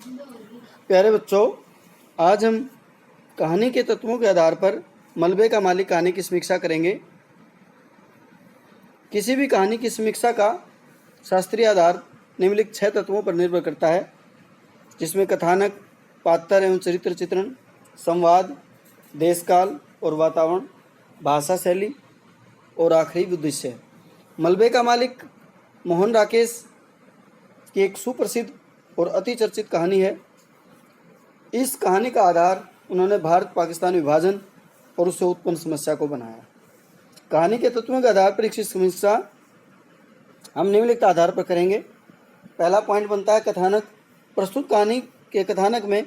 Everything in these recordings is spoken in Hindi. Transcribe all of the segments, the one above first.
प्यारे बच्चों, आज हम कहानी के तत्वों के आधार पर मलबे का मालिक कहानी की समीक्षा करेंगे। किसी भी कहानी की समीक्षा का शास्त्रीय आधार निम्नलिखित 6 तत्वों पर निर्भर करता है, जिसमें कथानक, पात्र एवं चरित्र चित्रण, संवाद, देशकाल और वातावरण, भाषा शैली और आखिरी उद्देश्य है। मलबे का मालिक मोहन राकेश की एक सुप्रसिद्ध और अति चर्चित कहानी है। इस कहानी का आधार उन्होंने भारत पाकिस्तान विभाजन और उससे उत्पन्न समस्या को बनाया। कहानी के तत्वों के आधार पर इस समीक्षा हम निम्नलिखित आधार पर करेंगे। पहला पॉइंट बनता है कथानक। प्रस्तुत कहानी के कथानक में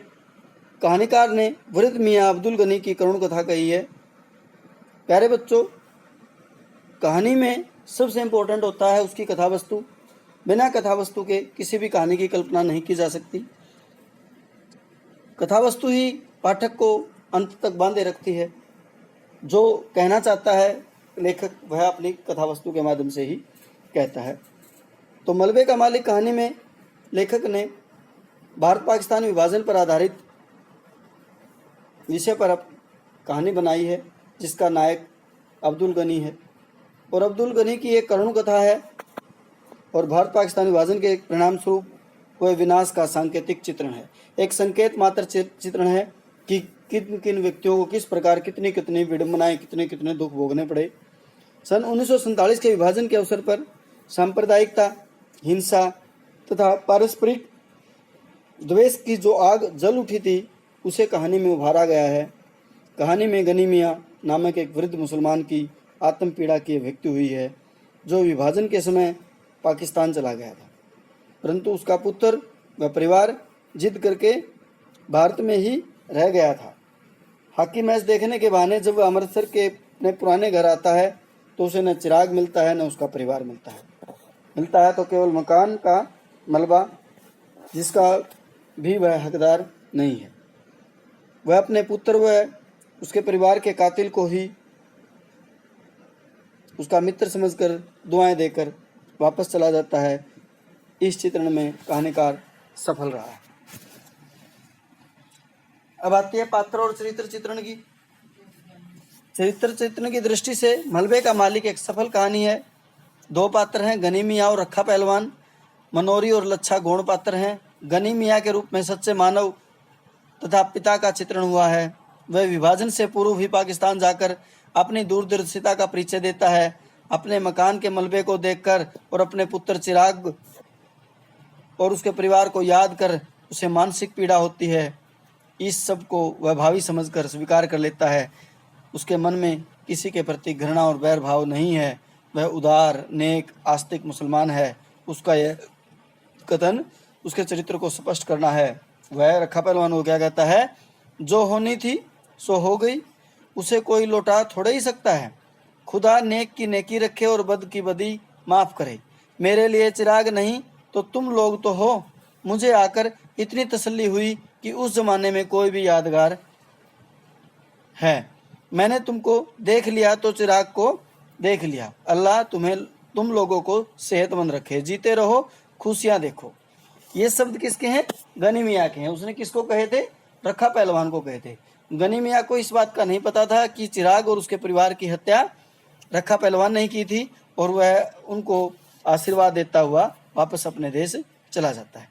कहानीकार ने वृद्ध मियाँ अब्दुल गनी की करुण कथा कही है। प्यारे बच्चों, कहानी में सबसे इम्पोर्टेंट होता है उसकी कथा वस्तु। बिना कथा वस्तु के किसी भी कहानी की कल्पना नहीं की जा सकती। कथा वस्तु ही पाठक को अंत तक बांधे रखती है। जो कहना चाहता है लेखक, वह अपनी कथा वस्तु के माध्यम से ही कहता है। तो मलबे का मालिक कहानी में लेखक ने भारत पाकिस्तान विभाजन पर आधारित विषय पर कहानी बनाई है, जिसका नायक अब्दुल गनी है। और अब्दुल गनी की एक करुण कथा है और भारत पाकिस्तान विभाजन के परिणाम स्वरूप वह विनाश का सांकेतिक चित्रण है। एक संकेत मात्र चित्रण है कि किन किन व्यक्तियों को किस प्रकार कितनी कितनी विडंबनाएं, कितने कितने दुख भोगने पड़े। सन 1947 के विभाजन के अवसर पर सांप्रदायिकता, हिंसा तथा पारस्परिक द्वेष की जो आग जल उठी थी, उसे कहानी में उभारा गया है। कहानी में गनी मियाँ नामक एक वृद्ध मुसलमान की आत्म पीड़ा की अभिव्यक्ति हुई है, जो विभाजन के समय पाकिस्तान चला गया था, परंतु उसका पुत्र व परिवार जिद करके भारत में ही रह गया था। हॉकी मैच देखने के बहाने जब वह अमृतसर के अपने पुराने घर आता है, तो उसे न चिराग मिलता है, न उसका परिवार मिलता है तो केवल मकान का मलबा, जिसका भी वह हकदार नहीं है। वह अपने पुत्र व उसके परिवार के कातिल को ही उसका मित्र समझकर दुआएं देकर वापस चला जाता है। इस चित्रण में कहानीकार सफल रहा है। अब आती है पात्र और चरित्र चित्रण की। चरित्र चित्रण की दृष्टि से मलबे का मालिक एक सफल कहानी है। 2 पात्र हैं, गनी मियाँ और रखा पहलवान। मनोरी और लच्छा गौण पात्र हैं। गनी मियाँ के रूप में सच्चे मानव तथा पिता का चित्रण हुआ है। वह विभाजन से पूर्व ही पाकिस्तान जाकर अपनी दूरदर्शिता का परिचय देता है। अपने मकान के मलबे को देखकर और अपने पुत्र चिराग और उसके परिवार को याद कर उसे मानसिक पीड़ा होती है। इस सब को वह भावी समझकर स्वीकार कर लेता है। उसके मन में किसी के प्रति घृणा और बैर भाव नहीं है। वह उदार, नेक, आस्तिक मुसलमान है। उसका यह कथन उसके चरित्र को स्पष्ट करना है। वह रखा पहलवान को क्या कहता है? जो होनी थी सो हो गई, उसे कोई लौटा थोड़ा ही सकता है। खुदा नेक की नेकी रखे और बद की बदी माफ करे। मेरे लिए चिराग नहीं तो तुम लोग तो हो। मुझे आकर इतनी तसल्ली हुई कि उस जमाने में कोई भी यादगार है। मैंने तुमको देख लिया तो चिराग को देख लिया। अल्लाह तुम लोगों को सेहतमंद रखे, जीते रहो, खुशियां देखो। ये शब्द किसके हैं? गनी मियाँ के हैं। उसने किसको कहे थे? रखा पहलवान को कहे थे। गनी मियाँ को इस बात का नहीं पता था कि चिराग और उसके परिवार की हत्या रखा पहलवान नहीं की थी, और वह उनको आशीर्वाद देता हुआ वापस अपने देश चला जाता है।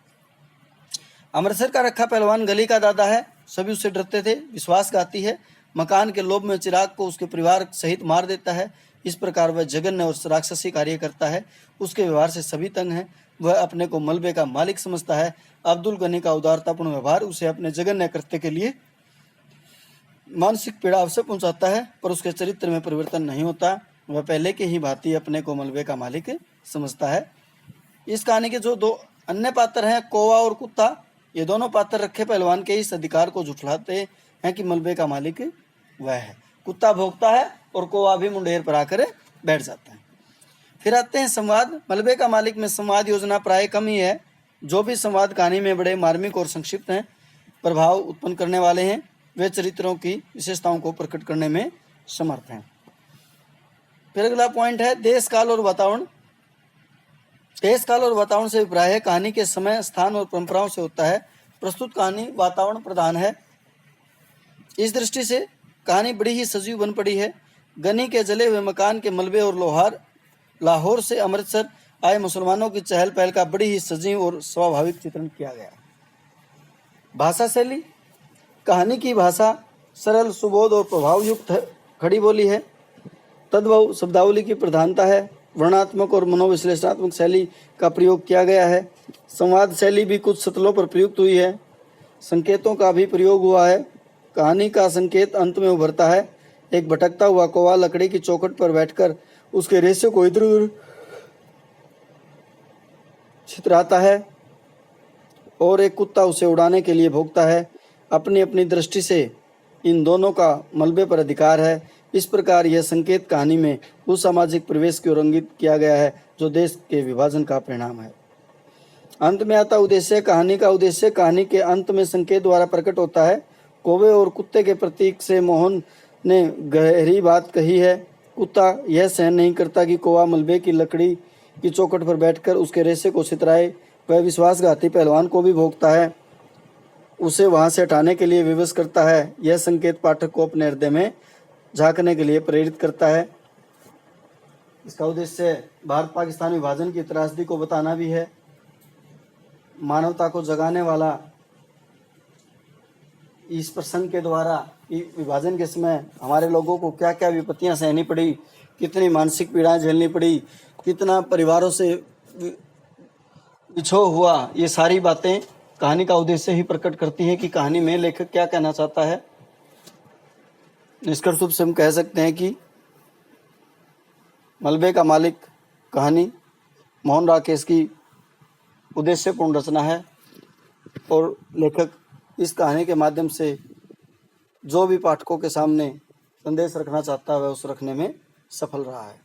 अमृतसर का रखा पहलवान गली का दादा है। सभी उससे डरते थे। विश्वासघाती है। मकान के लोभ में चिराग को उसके परिवार सहित मार देता है। इस प्रकार वह जघन्य और राक्षसी कार्य करता है। उसके व्यवहार से सभी तंग हैं। वह अपने को मलबे का मालिक समझता है। अब्दुल गनी का उदारतापूर्ण व्यवहार उसे अपने जघन्य कृत्य के लिए मानसिक पीड़ा अवश्य पहुंचाता है, पर उसके चरित्र में परिवर्तन नहीं होता। वह पहले के ही भांति अपने को मलबे का मालिक समझता है। इस कहानी के जो 2 अन्य पात्र हैं, कौवा और कुत्ता, ये दोनों पात्र रखे पहलवान के इस अधिकार को झुठलाते हैं कि मलबे का मालिक वह है। कुत्ता भौंकता है और कौवा भी मुंडेर पर आकर बैठ जाता है। फिर आते हैं संवाद। मलबे का मालिक में संवाद योजना प्राय कम ही है। जो भी संवाद कहानी में बड़े मार्मिक और संक्षिप्त हैं, प्रभाव उत्पन्न करने वाले हैं, वे चरित्रों की विशेषताओं को प्रकट करने में समर्थ हैं। फिर अगला पॉइंट है देश काल और वातावरण। देश काल और वातावरण से अभिप्राय है कहानी के समय, स्थान और परंपराओं से होता है। प्रस्तुत कहानी वातावरण प्रधान है। इस दृष्टि से कहानी बड़ी ही सजीव बन पड़ी है। गनी के जले हुए मकान के मलबे और लाहौर से अमृतसर आए मुसलमानों की चहल पहल का बड़ी ही सजीव और स्वाभाविक चित्रण किया गया। भाषा शैली, कहानी की भाषा सरल, सुबोध और प्रभावयुक्त खड़ी बोली है। तद्भव शब्दावली की प्रधानता है। वर्णात्मक और मनोविश्लेषणात्मक शैली का प्रयोग किया गया है। संवाद शैली भी कुछ सतलों पर प्रयुक्त हुई है। संकेतों का भी प्रयोग हुआ है। कहानी का संकेत अंत में उभरता है। एक भटकता हुआ कौवा लकड़ी की चौखट पर बैठकर उसके रेशे को इधर उधर छितराता है और एक कुत्ता उसे उड़ाने के लिए भौंकता है। अपनी अपनी दृष्टि से इन दोनों का मलबे पर अधिकार है। इस प्रकार यह संकेत कहानी में उस सामाजिक परिवेश को रंगित किया गया है जो देश के विभाजन का परिणाम है। अंत में आता उद्देश्य। कहानी का उद्देश्य कहानी के अंत में संकेत द्वारा प्रकट होता है। कौवे और कुत्ते के प्रतीक से मोहन ने गहरी बात कही है। कुत्ता यह सहन नहीं करता कि कौवा मलबे की लकड़ी की चौखट पर बैठकर उसके रेशे को छितराए। वह विश्वासघाती पहलवान को भी भोंकता है, उसे वहां से हटाने के लिए विवश करता है। यह संकेत पाठक को अपने हृदय में झांकने के लिए प्रेरित करता है। इसका उद्देश्य भारत पाकिस्तान विभाजन की त्रासदी को बताना भी है। मानवता को जगाने वाला इस प्रसंग के द्वारा विभाजन के समय हमारे लोगों को क्या क्या विपत्तियां सहनी पड़ी, कितनी मानसिक पीड़ाएं झेलनी पड़ी, कितना परिवारों से बिछोह हुआ, ये सारी बातें कहानी का उद्देश्य ही प्रकट करती हैं कि कहानी में लेखक क्या कहना चाहता है। निष्कर्ष रूप से हम कह सकते हैं कि मलबे का मालिक कहानी मोहन राकेश की उद्देश्यपूर्ण रचना है और लेखक इस कहानी के माध्यम से जो भी पाठकों के सामने संदेश रखना चाहता है वह उस रखने में सफल रहा है।